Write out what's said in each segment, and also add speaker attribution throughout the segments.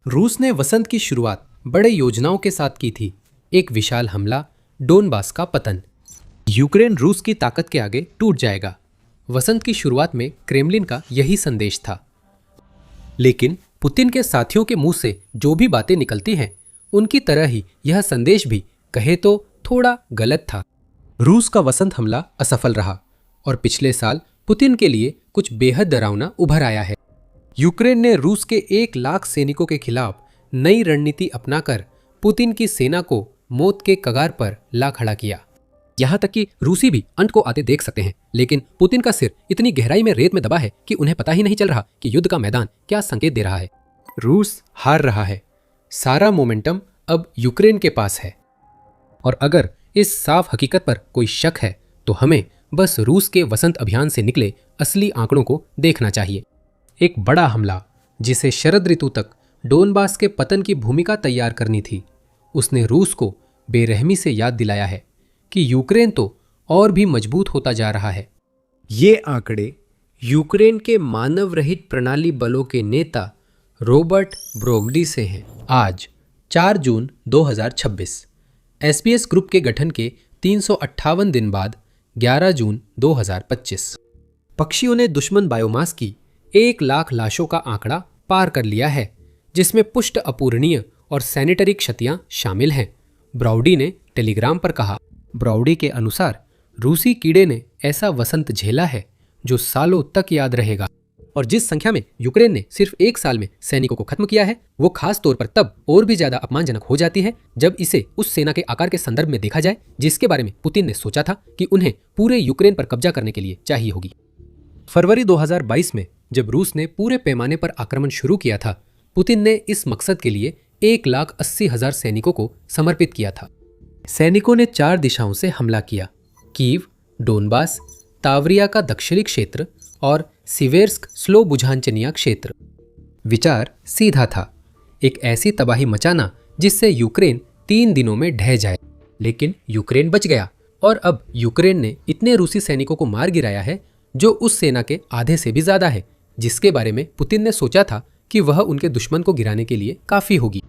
Speaker 1: रूस ने वसंत की शुरुआत बड़े योजनाओं के साथ की थी। एक विशाल हमला, डोनबास का पतन। यूक्रेन रूस की ताकत के आगे टूट जाएगा। वसंत की शुरुआत में क्रेमलिन का यही संदेश था। लेकिन पुतिन के साथियों के मुंह से जो भी बातें निकलती हैं, उनकी तरह ही यह संदेश भी कहे तो थोड़ा गलत था। रूस का वसंत हमला असफल रहा और पिछले साल पुतिन के लिए कुछ बेहद डरावना उभर आया है। यूक्रेन ने रूस के 1 लाख सैनिकों के खिलाफ नई रणनीति अपनाकर पुतिन की सेना को मौत के कगार पर ला खड़ा किया। यहां तक कि रूसी भी अंत को आते देख सकते हैं, लेकिन पुतिन का सिर इतनी गहराई में रेत में दबा है कि उन्हें पता ही नहीं चल रहा कि युद्ध का मैदान क्या संकेत दे रहा है। रूस हार रहा है। सारा मोमेंटम अब यूक्रेन के पास है। और अगर इस साफ हकीकत पर कोई शक है तो हमें बस रूस के वसंत अभियान से निकले असली आंकड़ों को देखना चाहिए। एक बड़ा हमला जिसे शरद ऋतु तक डोनबास के पतन की भूमिका तैयार करनी थी, उसने रूस को बेरहमी से याद दिलाया है कि यूक्रेन तो और भी मजबूत होता जा रहा है। ये आंकड़े यूक्रेन के मानव रहित प्रणाली बलों के नेता रॉबर्ट ब्रोगडी से हैं। आज 4 जून 2026 एसपीएस ग्रुप के गठन के 358 दिन बाद 11 जून 2025 पक्षियों ने दुश्मन बायोमास की 1 लाख लाशों का आंकड़ा पार कर लिया है, जिसमें पुष्ट अपूरणीय और सैनिटरी क्षतियां शामिल हैं। ब्राउडी ने टेलीग्राम पर कहा। ब्राउडी के अनुसार रूसी कीड़े ने ऐसा वसंत झेला है जो सालों तक याद रहेगा। और जिस संख्या में यूक्रेन ने सिर्फ 1 साल में सैनिकों को खत्म किया है, वो खास तौर पर तब और भी ज्यादा अपमानजनक हो जाती है जब इसे उस सेना के आकार के संदर्भ में देखा जाए जिसके बारे में पुतिन ने सोचा था कि उन्हें पूरे यूक्रेन पर कब्जा करने के लिए चाहिए होगी। फरवरी 2022 में जब रूस ने पूरे पैमाने पर आक्रमण शुरू किया था, पुतिन ने इस मकसद के लिए 1,80,000 सैनिकों को समर्पित किया था। सैनिकों ने 4 दिशाओं से हमला किया: कीव, डोनबास, तावरिया का दक्षिणी क्षेत्र और सिवेर्स्क स्लो बुझानचनिया क्षेत्र। विचार सीधा था, एक ऐसी तबाही मचाना जिससे यूक्रेन 3 दिनों में ढह जाए। लेकिन यूक्रेन बच गया और अब यूक्रेन ने इतने रूसी सैनिकों को मार गिराया है जो उस सेना के आधे से भी ज्यादा है, जिसके बारे में पुतिन ने सोचा था कि वह उनके दुश्मन को गिराने के लिए काफी होगी।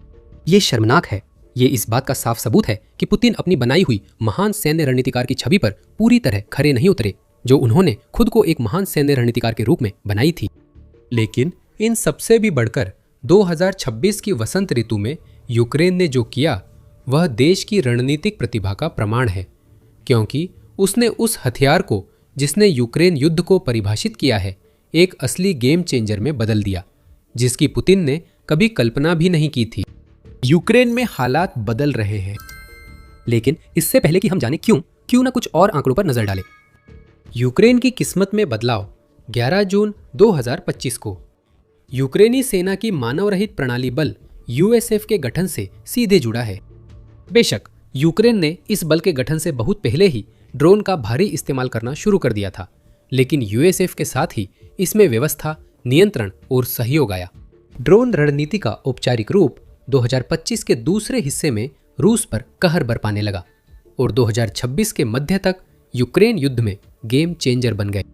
Speaker 1: ये शर्मनाक है। ये इस बात का साफ सबूत है कि पुतिन अपनी बनाई हुई महान सैन्य रणनीतिकार की छवि पर पूरी तरह खरे नहीं उतरे, जो उन्होंने खुद को एक महान सैन्य रणनीतिकार के रूप में बनाई थी। लेकिन इन सबसे भी बढ़कर 2026 की वसंत ऋतु में यूक्रेन ने जो किया वह देश की रणनीतिक प्रतिभा का प्रमाण है, क्योंकि उसने उस हथियार को जिसने यूक्रेन युद्ध को परिभाषित किया है एक असली गेम चेंजर में बदल दिया, जिसकी पुतिन ने कभी कल्पना भी नहीं की थी। यूक्रेन में हालात बदल रहे हैं, लेकिन इससे पहले कि हम जाने क्यों ना कुछ और आंकड़ों पर नजर डालें। यूक्रेन की किस्मत में बदलाव 11 जून 2025 को यूक्रेनी सेना की मानव रहित प्रणाली बल यूएसएफ के गठन से सीधे जुड़ा है। बेशक यूक्रेन ने इस बल के गठन से बहुत पहले ही ड्रोन का भारी इस्तेमाल करना शुरू कर दिया था, लेकिन यूएसएफ के साथ ही इसमें व्यवस्था, नियंत्रण और सहयोग आया। ड्रोन रणनीति का औपचारिक रूप 2025 के दूसरे हिस्से में रूस पर कहर बरपाने लगा और 2026 के मध्य तक यूक्रेन युद्ध में गेम चेंजर बन गए।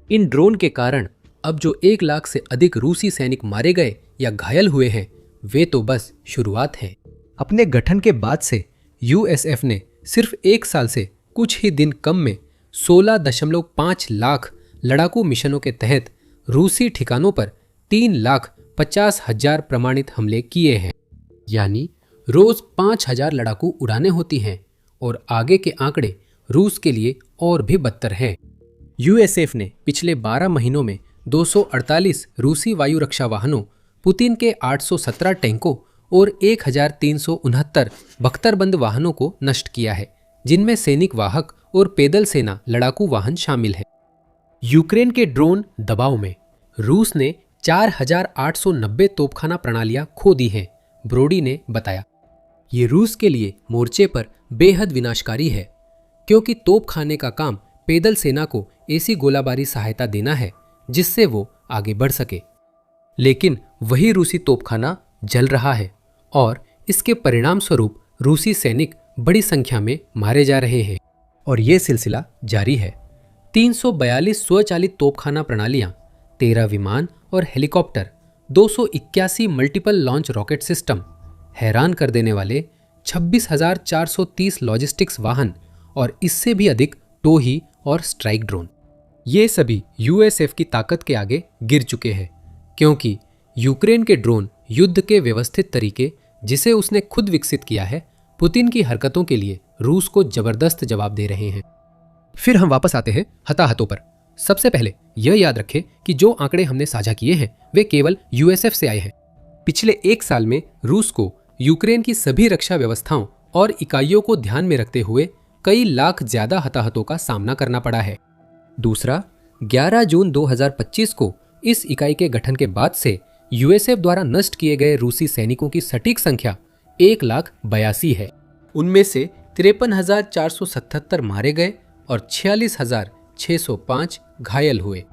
Speaker 1: इन ड्रोन के कारण अब जो 1 लाख से अधिक रूसी सैनिक मारे गए या घायल हुए हैं, वे तो बस शुरुआत है। अपने गठन के बाद से यूएसएफ ने सिर्फ 1 साल से कुछ ही दिन कम में 16.5 लाख लड़ाकू मिशनों के तहत रूसी ठिकानों पर 3,50,000 प्रमाणित हमले किए हैं। यानी रोज 5,000 लड़ाकू उड़ानें होती हैं और आगे के आंकड़े रूस के लिए और भी बदतर हैं। यूएसएफ ने पिछले 12 महीनों में 248 रूसी वायु रक्षा वाहनों, पुतिन के 817 टैंकों और 1,369 बख्तरबंद वाहनों को नष्ट किया है, जिनमें सैनिक वाहक और पैदल सेना लड़ाकू वाहन शामिल है। यूक्रेन के ड्रोन दबाव में रूस ने 4,890 तोपखाना प्रणालियां खो दी हैं, ब्रोडी ने बताया। ये रूस के लिए मोर्चे पर बेहद विनाशकारी है, क्योंकि तोपखाने का काम पैदल सेना को ऐसी गोलाबारी सहायता देना है जिससे वो आगे बढ़ सके। लेकिन वही रूसी तोपखाना जल रहा है और इसके परिणाम स्वरूप रूसी सैनिक बड़ी संख्या में मारे जा रहे हैं और ये सिलसिला जारी है। 342 स्वचालित तोपखाना प्रणालियां, 13 विमान और helicopter, 281 multiple launch rocket system, हैरान कर देने वाले 26,430 लॉजिस्टिक्स वाहन और इससे भी अधिक टोही और स्ट्राइक ड्रोन। ये सभी यूएसएफ की ताकत के आगे गिर चुके हैं, क्योंकि यूक्रेन के ड्रोन युद्ध के व्यवस्थित तरीके, जिसे उसने खुद विकसित किया है, पुतिन की हरकतों के लिए रूस को जबरदस्त जवाब दे रहे हैं। फिर हम वापस आते हैं हताहतों पर। सबसे पहले यह याद रखें कि जो आंकड़े हमने साझा किए हैं वे केवल यूएसएफ से आए हैं। पिछले एक साल में रूस को यूक्रेन की सभी रक्षा व्यवस्थाओं और इकाइयों को ध्यान में रखते हुए कई लाख ज्यादा हताहतों का सामना करना पड़ा है। दूसरा, 11 जून 2025 को इस इकाई के गठन के बाद से यूएसएफ द्वारा नष्ट किए गए रूसी सैनिकों की सटीक संख्या 1,82,000 है। उनमें से 53,477 मारे गए और 46,605 घायल हुए।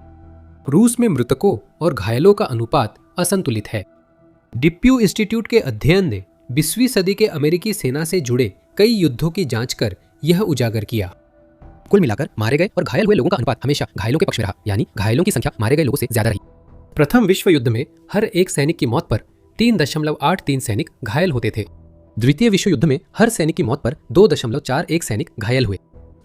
Speaker 1: रूस में मृतकों और घायलों का अनुपात असंतुलित है। डिप्यू इंस्टीट्यूट के अध्ययन ने 20वीं सदी के अमेरिकी सेना से जुड़े कई युद्धों की जांच कर यह उजागर किया। कुल मिलाकर मारे गए और घायल हुए लोगों का अनुपात हमेशा घायलों के पक्ष में रहा, यानी घायलों की संख्या मारे गए लोगों से ज्यादा रही। प्रथम विश्व युद्ध में हर एक सैनिक की मौत पर 3.83 सैनिक घायल होते थे। द्वितीय विश्व युद्ध में हर सैनिक की मौत पर 2.41 सैनिक घायल हुए।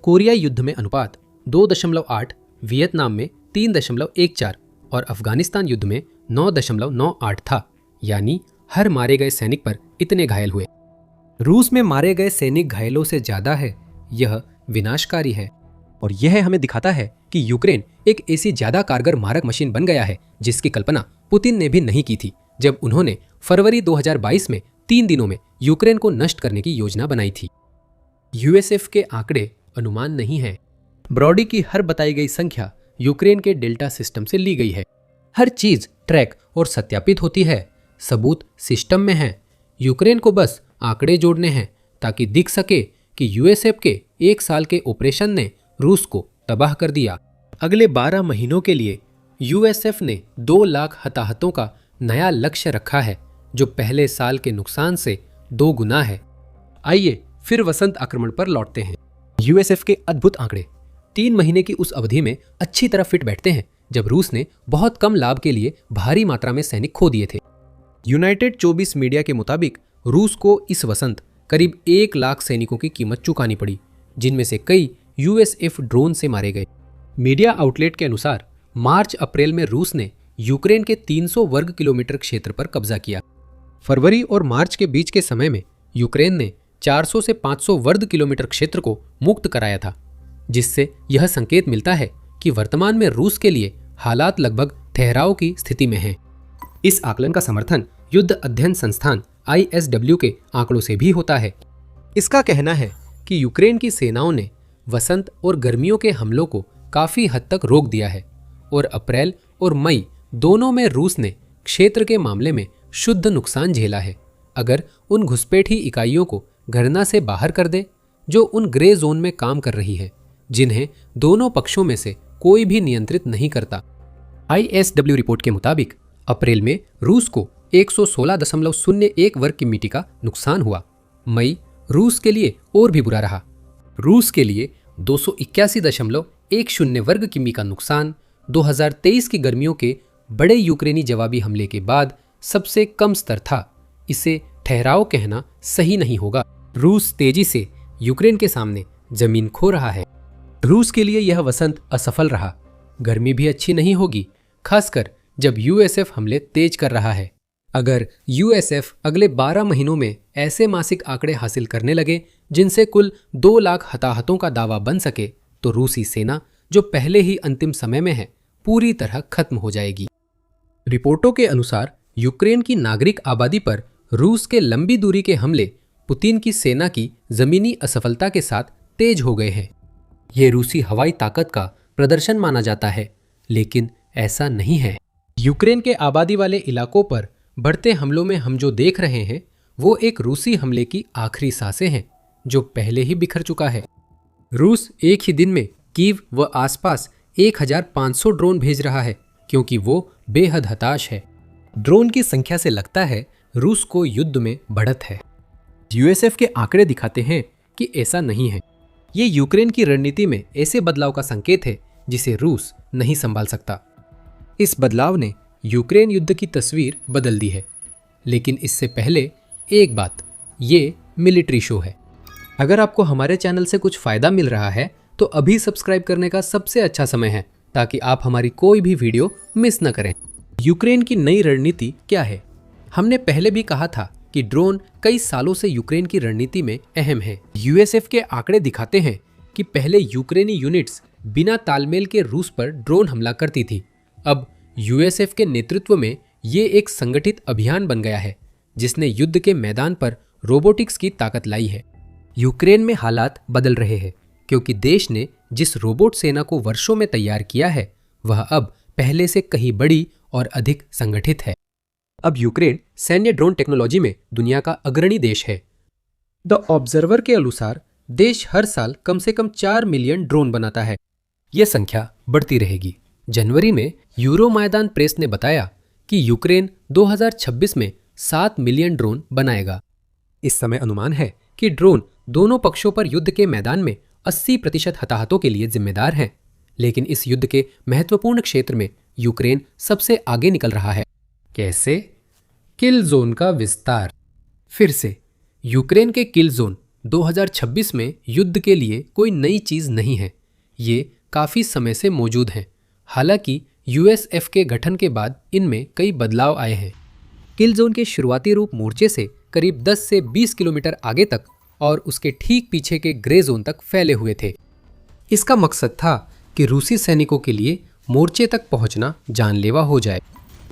Speaker 1: कोरियाई युद्ध में अनुपात 2.8, वियतनाम में 3.14 और अफगानिस्तान युद्ध में 9.98 था, यानी हर मारे गए सैनिक पर इतने घायल हुए। रूस में मारे गए सैनिक घायलों से ज्यादा है। यह विनाशकारी है और यह हमें दिखाता है कि यूक्रेन एक ऐसी ज्यादा कारगर मारक मशीन बन गया है जिसकी कल्पना पुतिन ने भी नहीं की थी जब उन्होंने फरवरी 2022 में 3 दिनों में यूक्रेन को नष्ट करने की योजना बनाई थी। यूएसएफ के आंकड़े अनुमान नहीं है। ब्रॉडी की हर बताई गई संख्या यूक्रेन के डेल्टा सिस्टम से ली गई है। हर चीज ट्रैक और सत्यापित होती है। सबूत सिस्टम में है। यूक्रेन को बस आंकड़े जोड़ने हैं ताकि दिख सके कि यूएसएफ के 1 साल के ऑपरेशन ने रूस को तबाह कर दिया। अगले 12 महीनों के लिए यूएसएफ ने 2 लाख हताहतों का नया लक्ष्य रखा है, जो पहले साल के नुकसान से 2 गुना है। आइए फिर वसंत आक्रमण पर लौटते हैं। यूएसएफ के अद्भुत आंकड़े 3 महीने की उस अवधि में अच्छी तरह फिट बैठते हैं जब रूस ने बहुत कम लाभ के लिए भारी मात्रा में सैनिक खो दिए थे। यूनाइटेड 24 मीडिया के मुताबिक रूस को इस वसंत करीब 1 लाख सैनिकों की कीमत चुकानी पड़ी, जिनमें से कई यूएसएफ ड्रोन से मारे गए। मीडिया आउटलेट के अनुसार मार्च अप्रैल में रूस ने यूक्रेन के 300 वर्ग किलोमीटर क्षेत्र पर कब्जा किया। फरवरी और मार्च के बीच के समय में यूक्रेन ने 400 से 500 वर्ग किलोमीटर क्षेत्र को मुक्त कराया था, जिससे यह संकेत मिलता है कि वर्तमान में रूस के लिए हालात लगभग ठहराव की स्थिति में हैं। इस आकलन का समर्थन युद्ध अध्ययन संस्थान ISW के आंकड़ों से भी होता है। इसका कहना है कि यूक्रेन की सेनाओं ने वसंत और गर्मियों के हमलों को काफी हद तक रोक दिया है और अप्रैल और मई दोनों में रूस ने क्षेत्र के मामले में शुद्ध नुकसान झेला है। अगर उन घुसपैठी इकाइयों को गणना से बाहर कर दे जो उन ग्रे जोन में काम कर रही है, जिन्हें दोनों पक्षों में से कोई भी नियंत्रित नहीं करता। ISW रिपोर्ट के मुताबिक अप्रैल में रूस को 116.01 वर्ग किमी का नुकसान हुआ। मई रूस के लिए और भी बुरा रहा। रूस के लिए 281.10 वर्ग किमी का नुकसान 2023 की गर्मियों के बड़े यूक्रेनी जवाबी हमले के बाद सबसे कम स्तर था। इसे ठहराव कहना सही नहीं होगा। रूस तेजी से यूक्रेन के सामने जमीन खो रहा है। रूस के लिए यह वसंत असफल रहा। गर्मी भी अच्छी नहीं होगी, खासकर जब यूएसएफ हमले तेज कर रहा है। अगर यूएसएफ अगले 12 महीनों में ऐसे मासिक आंकड़े हासिल करने लगे जिनसे कुल 2 लाख हताहतों का दावा बन सके, तो रूसी सेना, जो पहले ही अंतिम समय में है, पूरी तरह खत्म हो जाएगी। रिपोर्टों के अनुसार यूक्रेन की नागरिक आबादी पर रूस के लंबी दूरी के हमले पुतिन की सेना की जमीनी असफलता के साथ तेज हो गए हैं। ये रूसी हवाई ताकत का प्रदर्शन माना जाता है, लेकिन ऐसा नहीं है। यूक्रेन के आबादी वाले इलाकों पर बढ़ते हमलों में हम जो देख रहे हैं वो एक रूसी हमले की आखिरी सांसें हैं, जो पहले ही बिखर चुका है। रूस एक ही दिन में कीव व आसपास 1500 ड्रोन भेज रहा है, क्योंकि वो बेहद हताश है। ड्रोन की संख्या से लगता है रूस को युद्ध में बढ़त है। यूएसएफ के आंकड़े दिखाते हैं कि ऐसा नहीं है। ये यूक्रेन की रणनीति में ऐसे बदलाव का संकेत है जिसे रूस नहीं संभाल सकता। इस बदलाव ने यूक्रेन युद्ध की तस्वीर बदल दी है। लेकिन इससे पहले एक बात, ये मिलिट्री शो है। अगर आपको हमारे चैनल से कुछ फायदा मिल रहा है तो अभी सब्सक्राइब करने का सबसे अच्छा समय है, ताकि आप हमारी कोई भी वीडियो मिस न करें। यूक्रेन की नई रणनीति क्या है? हमने पहले भी कहा था कि ड्रोन कई सालों से यूक्रेन की रणनीति में अहम है। यूएसएफ के आंकड़े दिखाते हैं कि पहले यूक्रेनी यूनिट्स बिना तालमेल के रूस पर ड्रोन हमला करती थी। अब यूएसएफ के नेतृत्व में ये एक संगठित अभियान बन गया है, जिसने युद्ध के मैदान पर रोबोटिक्स की ताकत लाई है। यूक्रेन में हालात बदल रहे हैं, क्योंकि देश ने जिस रोबोट सेना को वर्षों में तैयार किया है, वह अब पहले से कहीं बड़ी और अधिक संगठित है। अब यूक्रेन सैन्य ड्रोन टेक्नोलॉजी में दुनिया का अग्रणी देश है। द ऑब्जर्वर के अनुसार देश हर साल कम से कम 4 मिलियन ड्रोन बनाता है। यह संख्या बढ़ती रहेगी। जनवरी में यूरो मैदान प्रेस ने बताया कि यूक्रेन 2026 में 7 मिलियन ड्रोन बनाएगा। इस समय अनुमान है कि ड्रोन दोनों पक्षों पर युद्ध के मैदान में 80% हताहतों के लिए जिम्मेदार हैं। लेकिन इस युद्ध के महत्वपूर्ण क्षेत्र में यूक्रेन सबसे आगे निकल रहा है। कैसे? किल जोन का विस्तार। फिर से, यूक्रेन के किल जोन 2026 में युद्ध के लिए कोई नई चीज नहीं है। ये काफी समय से मौजूद हैं। हालांकि यूएसएफ के गठन के बाद इनमें कई बदलाव आए हैं। किल जोन के शुरुआती रूप मोर्चे से करीब 10 से 20 किलोमीटर आगे तक और उसके ठीक पीछे के ग्रे जोन तक फैले हुए थे। इसका मकसद था कि रूसी सैनिकों के लिए मोर्चे तक पहुंचना जानलेवा हो जाए।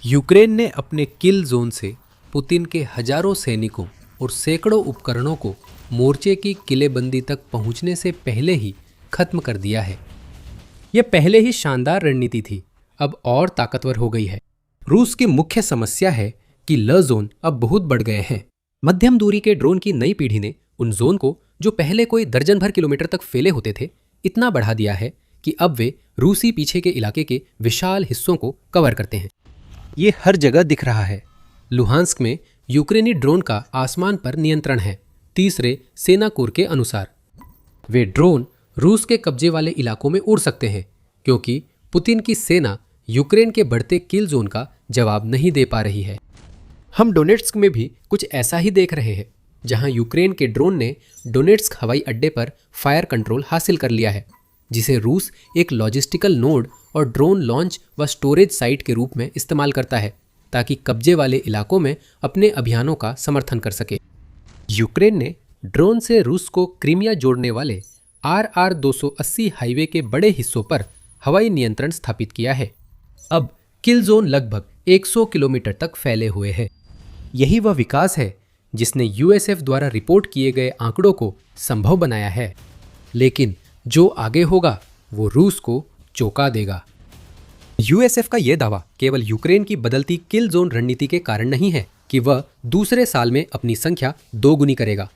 Speaker 1: यूक्रेन ने अपने किल जोन से पुतिन के हजारों सैनिकों और सैकड़ों उपकरणों को मोर्चे की किलेबंदी तक पहुंचने से पहले ही खत्म कर दिया है। यह पहले ही शानदार रणनीति थी, अब और ताकतवर हो गई है। रूस की मुख्य समस्या है कि ल जोन अब बहुत बढ़ गए हैं। मध्यम दूरी के ड्रोन की नई पीढ़ी ने उन जोन को, जो पहले कोई दर्जन भर किलोमीटर तक फैले होते थे, इतना बढ़ा दिया है कि अब वे रूसी पीछे के इलाके के विशाल हिस्सों को कवर करते हैं। ये हर जगह दिख रहा है। लुहांस्क में यूक्रेनी ड्रोन का आसमान पर नियंत्रण है। तीसरे सेना कोर के अनुसार वे ड्रोन रूस के कब्जे वाले इलाकों में उड़ सकते हैं, क्योंकि पुतिन की सेना यूक्रेन के बढ़ते किल जोन का जवाब नहीं दे पा रही है। हम डोनेट्स्क में भी कुछ ऐसा ही देख रहे हैं, जहां यूक्रेन के ड्रोन ने डोनेट्स्क हवाई अड्डे पर फायर कंट्रोल हासिल कर लिया है, जिसे रूस एक लॉजिस्टिकल नोड और ड्रोन लॉन्च व स्टोरेज साइट के रूप में इस्तेमाल करता है, ताकि कब्जे वाले इलाकों में अपने अभियानों का समर्थन कर सके। यूक्रेन ने ड्रोन से रूस को क्रीमिया जोड़ने वाले RR 280 हाईवे के बड़े हिस्सों पर हवाई नियंत्रण स्थापित किया है। अब किल जोन लगभग 100 किलोमीटर तक फैले हुए हैं। यही वह विकास है जिसने यूएसएफ द्वारा रिपोर्ट किए गए आंकड़ों को संभव बनाया है। लेकिन जो आगे होगा वो रूस को चौंका देगा। यूएसएफ का यह दावा केवल यूक्रेन की बदलती किल जोन रणनीति के कारण नहीं है कि वह दूसरे साल में अपनी संख्या दोगुनी करेगा।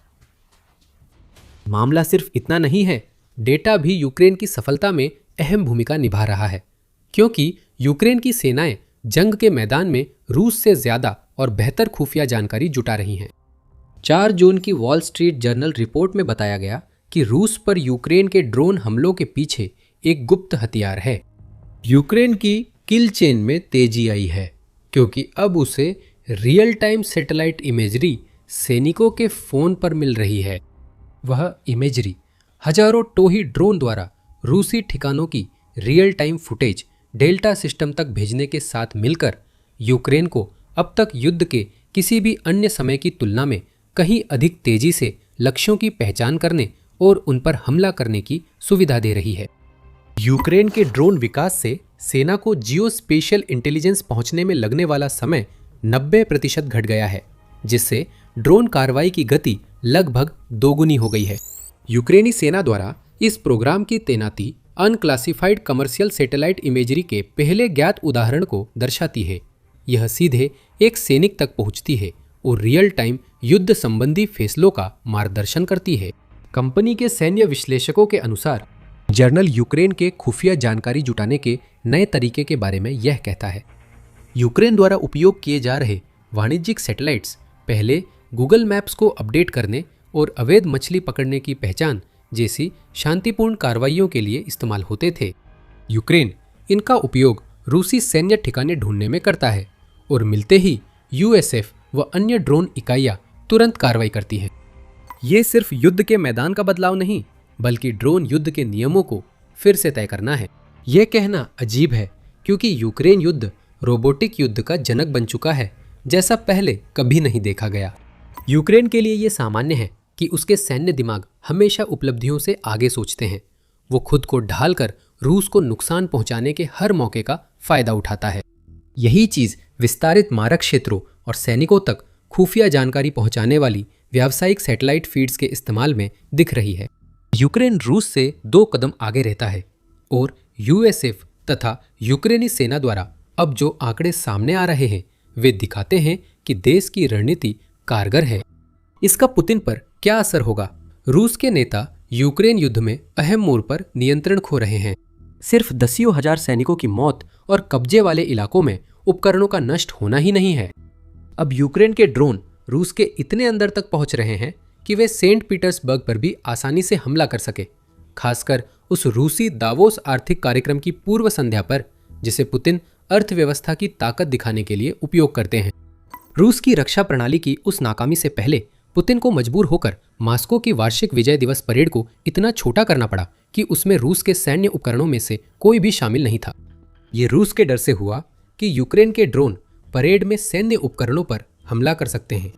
Speaker 1: मामला सिर्फ इतना नहीं है, डेटा भी यूक्रेन की सफलता में अहम भूमिका निभा रहा है, क्योंकि यूक्रेन की सेनाएं जंग के मैदान में रूस से ज्यादा और बेहतर खुफिया जानकारी जुटा रही हैं। 4 जून की वॉल स्ट्रीट जर्नल रिपोर्ट में बताया गया कि रूस पर यूक्रेन के ड्रोन हमलों के पीछे एक गुप्त हथियार है। यूक्रेन की किल चेन में तेजी आई है, क्योंकि अब उसे रियल टाइम सैटेलाइट इमेजरी सैनिकों के फोन पर मिल रही है। वह इमेजरी हजारों टोही ड्रोन द्वारा रूसी ठिकानों की real time footage delta system तक भेजने के साथ मिलकर यूक्रेन को अब तक युद्ध के किसी भी अन्य समय की तुलना में कहीं अधिक तेजी से लक्ष्यों की पहचान करने और उन पर हमला करने की सुविधा दे रही है। यूक्रेन के ड्रोन विकास से सेना को जियो स्पेशियल इंटेलिजेंस पहुंचने में लगने वाला समय 90% घट गया है, जिससे ड्रोन कार्रवाई की गति लगभग दोगुनी हो गई है। यूक्रेनी सेना द्वारा इस प्रोग्राम की तैनाती अनक्लासिफाइड कमर्शियल सैटेलाइट इमेजरी के पहले ज्ञात उदाहरण को दर्शाती है। यह सीधे एक सैनिक तक पहुंचती है और रियल टाइम युद्ध संबंधी फैसलों का मार्गदर्शन करती है। कंपनी के सैन्य विश्लेषकों के अनुसार जर्नल यूक्रेन के खुफिया जानकारी जुटाने के नए तरीके के बारे में यह कहता है। यूक्रेन द्वारा उपयोग किए जा रहे वाणिज्यिक सैटेलाइट्स पहले गूगल मैप्स को अपडेट करने और अवैध मछली पकड़ने की पहचान जैसी शांतिपूर्ण कार्रवाइयों के लिए इस्तेमाल होते थे। यूक्रेन इनका उपयोग रूसी सैन्य ठिकाने ढूंढने में करता है और मिलते ही यूएसएफ व अन्य ड्रोन इकाइयां तुरंत कार्रवाई करती हैं। ये सिर्फ युद्ध के मैदान का बदलाव नहीं, बल्कि ड्रोन युद्ध के नियमों को फिर से तय करना है। यह कहना अजीब है क्योंकि यूक्रेन युद्ध रोबोटिक युद्ध का जनक बन चुका है, जैसा पहले कभी नहीं देखा गया। यूक्रेन के लिए यह सामान्य है कि उसके सैन्य दिमाग हमेशा उपलब्धियों से आगे सोचते हैं। वो खुद को ढालकर रूस को नुकसान पहुंचाने के हर मौके का फायदा उठाता है। यही चीज विस्तारित मारक क्षेत्रों और सैनिकों तक खुफिया जानकारी पहुंचाने वाली व्यावसायिक सैटेलाइट फीड्स के इस्तेमाल में दिख रही है। यूक्रेन रूस से 2 कदम आगे रहता है और यूएसएफ तथा यूक्रेनी सेना द्वारा अब जो आंकड़े सामने आ रहे हैं वे दिखाते हैं कि देश की रणनीति कारगर है। इसका पुतिन पर क्या असर होगा? रूस के नेता यूक्रेन युद्ध में अहम मोड़ पर नियंत्रण खो रहे हैं। सिर्फ दसियों हजार सैनिकों की मौत और कब्जे वाले इलाकों में उपकरणों का नष्ट होना ही नहीं है। अब यूक्रेन के ड्रोन रूस के इतने अंदर तक पहुंच रहे हैं कि वे सेंट पीटर्सबर्ग पर भी आसानी से हमला कर सके, खासकर उस रूसी दावोस आर्थिक कार्यक्रम की पूर्व संध्या पर, जिसे पुतिन अर्थव्यवस्था की ताकत दिखाने के लिए उपयोग करते हैं। रूस की रक्षा प्रणाली की उस नाकामी से पहले पुतिन को मजबूर होकर मास्को की वार्षिक विजय दिवस परेड को इतना छोटा करना पड़ा कि उसमें रूस के सैन्य उपकरणों में से कोई भी शामिल नहीं था। ये रूस के डर से हुआ कि यूक्रेन के ड्रोन परेड में सैन्य उपकरणों पर हमला कर सकते हैं।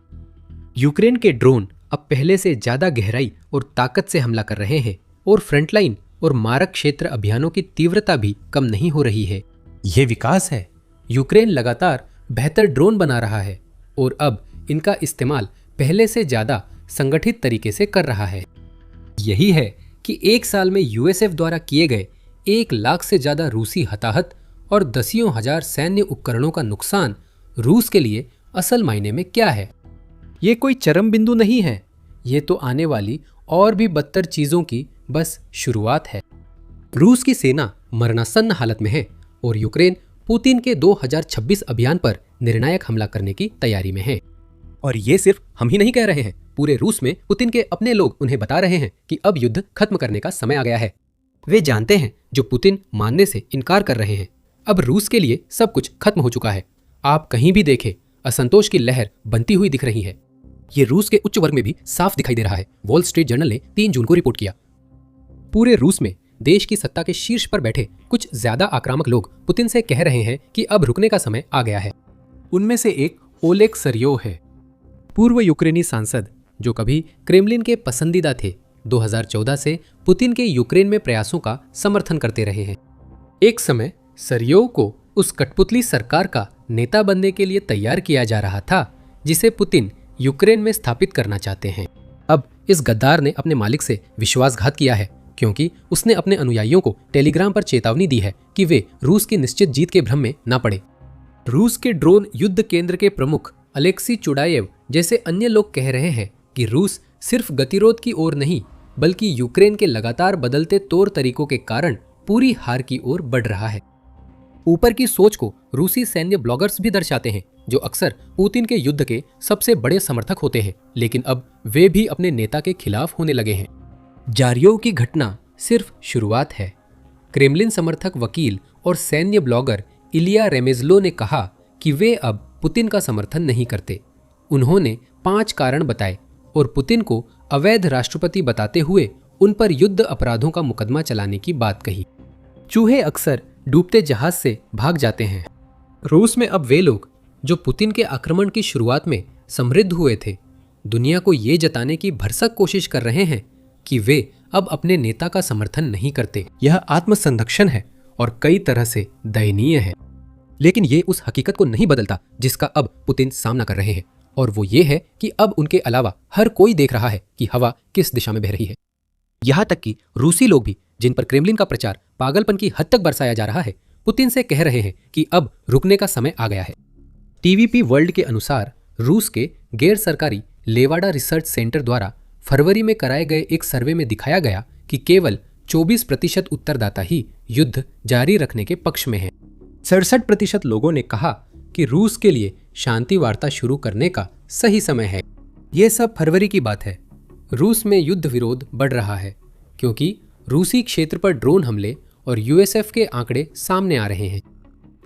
Speaker 1: यूक्रेन के ड्रोन अब पहले से ज्यादा गहराई और ताकत से हमला कर रहे हैं और फ्रंटलाइन और मारक क्षेत्र अभियानों की तीव्रता भी कम नहीं हो रही है। यह विकास है। यूक्रेन लगातार बेहतर ड्रोन बना रहा है और अब इनका इस्तेमाल पहले से ज्यादा संगठित तरीके से कर रहा है। यही है कि एक साल में यूएसएफ द्वारा किए गए 1 लाख से ज्यादा रूसी हताहत और दसियों हजार सैन्य उपकरणों का नुकसान रूस के लिए असल मायने में क्या है। ये कोई चरम बिंदु नहीं है, ये तो आने वाली और भी बदतर चीजों की बस शुरुआत है। रूस की सेना मरणासन्न हालत में है और यूक्रेन पुतिन के 2026 अभियान पर निर्णायक हमला करने की तैयारी में है। और ये सिर्फ हम ही नहीं कह रहे हैं, पूरे रूस में पुतिन के अपने लोग उन्हें बता रहे हैं कि अब युद्ध खत्म करने का समय आ गया है। वे जानते हैं जो पुतिन मानने से इनकार कर रहे हैं। अब रूस के लिए सब कुछ खत्म हो चुका है। आप कहीं भी देखें, असंतोष की लहर बनती हुई दिख रही है। ये रूस के उच्च वर्ग में भी साफ दिखाई दे रहा है। वॉल स्ट्रीट जर्नल ने 3 जून को रिपोर्ट किया। पूरे रूस में देश की सत्ता के शीर्ष पर बैठे कुछ ज्यादा आक्रामक लोग पुतिन से कह रहे हैं कि अब रुकने का समय आ गया है। उनमें से एक ओलेग सरयोव है, पूर्व यूक्रेनी सांसद जो कभी क्रेमलिन के पसंदीदा थे। 2014 से पुतिन के यूक्रेन में प्रयासों का समर्थन करते रहे हैं। एक समय सरयोव को उस कठपुतली सरकार का नेता बनने के लिए तैयार किया जा रहा था जिसे पुतिन यूक्रेन में स्थापित करना चाहते हैं। अब इस गद्दार ने अपने मालिक से विश्वासघात किया है क्योंकि उसने अपने अनुयायियों को टेलीग्राम पर चेतावनी दी है कि वे रूस की निश्चित जीत के भ्रम में न पड़े। रूस के ड्रोन युद्ध केंद्र के प्रमुख अलेक्सी चुडायेव जैसे अन्य लोग कह रहे हैं कि रूस सिर्फ गतिरोध की ओर नहीं बल्कि यूक्रेन के लगातार बदलते तौर तरीकों के कारण पूरी हार की ओर बढ़ रहा है। ऊपर की सोच को रूसी सैन्य ब्लॉगर्स भी दर्शाते हैं जो अक्सर पुतिन के युद्ध के सबसे बड़े समर्थक होते हैं, लेकिन अब वे भी अपने नेता के खिलाफ होने लगे हैं। जारियोव की घटना सिर्फ शुरुआत है। क्रेमलिन समर्थक वकील और सैन्य ब्लॉगर इलिया रेमेज़लो ने कहा कि वे अब पुतिन का समर्थन नहीं करते। उन्होंने 5 कारण बताए और पुतिन को अवैध राष्ट्रपति बताते हुए उन पर युद्ध अपराधों का मुकदमा चलाने की बात कही। चूहे अक्सर डूबते जहाज से भाग जाते हैं। रूस में अब वे लोग जो पुतिन के आक्रमण की शुरुआत में समृद्ध हुए थे, दुनिया को ये जताने की भरसक कोशिश कर रहे हैं कि वे अब अपने नेता का समर्थन नहीं करते। यह आत्मसंरक्षण है और कई तरह से दयनीय है, लेकिन ये उस हकीकत को नहीं बदलता जिसका अब पुतिन सामना कर रहे हैं, और वो ये है कि अब उनके अलावा हर कोई देख रहा है कि हवा किस दिशा में बह रही है। यहाँ तक कि रूसी लोग भी, जिन पर क्रेमलिन का प्रचार पागलपन की हद तक बरसाया जा रहा है, पुतिन से कह रहे हैं कि अब रुकने का समय आ गया है। टीवीपी वर्ल्ड के अनुसार रूस के गैर सरकारी लेवाडा रिसर्च सेंटर द्वारा फरवरी में कराए गए एक सर्वे में दिखाया गया कि केवल 24% उत्तरदाता ही युद्ध जारी रखने के पक्ष में हैं। 67% लोगों ने कहा कि रूस के लिए शांति वार्ता शुरू करने का सही समय है। ये सब फरवरी की बात है। रूस में युद्ध विरोध बढ़ रहा है क्योंकि रूसी क्षेत्र पर ड्रोन हमले और यूएसएफ के आंकड़े सामने आ रहे हैं।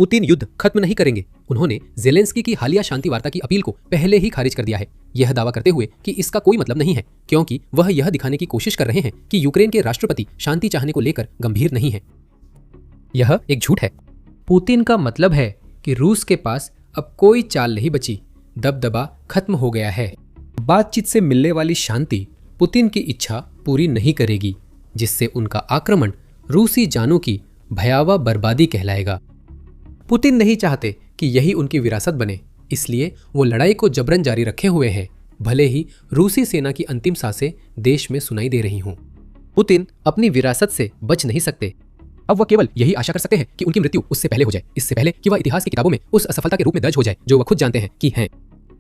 Speaker 1: पुतिन युद्ध खत्म नहीं करेंगे। उन्होंने जेलेंस्की की हालिया शांति वार्ता की अपील को पहले ही खारिज कर दिया है, यह दावा करते हुए कि इसका कोई मतलब नहीं है, क्योंकि वह यह दिखाने की कोशिश कर रहे हैं कि यूक्रेन के राष्ट्रपति शांति चाहने को लेकर गंभीर नहीं है। यह एक झूठ है। पुतिन का मतलब है कि रूस के पास अब कोई चाल नहीं बची, दबदबा खत्म हो गया है। बातचीत से मिलने वाली शांति पुतिन की इच्छा पूरी नहीं करेगी, जिससे उनका आक्रमण रूसी जानों की भयावह बर्बादी कहलाएगा। पुतिन नहीं चाहते कि यही उनकी विरासत बने, इसलिए वो लड़ाई को जबरन जारी रखे हुए हैं, भले ही रूसी सेना की अंतिम सांसें देश में सुनाई दे रही हों। पुतिन अपनी विरासत से बच नहीं सकते। अब वह केवल यही आशा कर सकते हैं कि उनकी मृत्यु उससे पहले हो जाए, इससे पहले कि वह इतिहास की किताबों में उस असफलता के रूप में दर्ज हो जाए जो वह खुद जानते हैं कि हैं।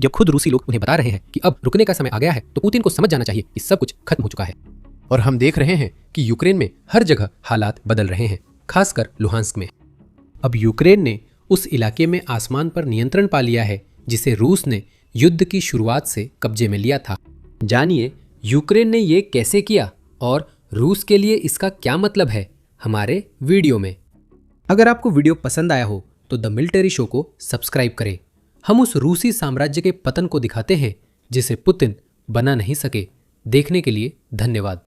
Speaker 1: जब खुद रूसी लोग उन्हें बता रहे हैं कि अब रुकने का समय आ गया है, तो पुतिन को समझ जाना चाहिए कि सब कुछ खत्म हो चुका है। और हम देख रहे हैं कि यूक्रेन में हर जगह हालात बदल रहे हैं, खासकर लुहांस्क में। अब यूक्रेन ने उस इलाके में आसमान पर नियंत्रण पा लिया है जिसे रूस ने युद्ध की शुरुआत से कब्जे में लिया था। जानिए यूक्रेन ने ये कैसे किया और रूस के लिए इसका क्या मतलब है, हमारे वीडियो में। अगर आपको वीडियो पसंद आया हो तो द मिलिट्री शो को सब्सक्राइब करें। हम उस रूसी साम्राज्य के पतन को दिखाते हैं जिसे पुतिन बना नहीं सके। देखने के लिए धन्यवाद।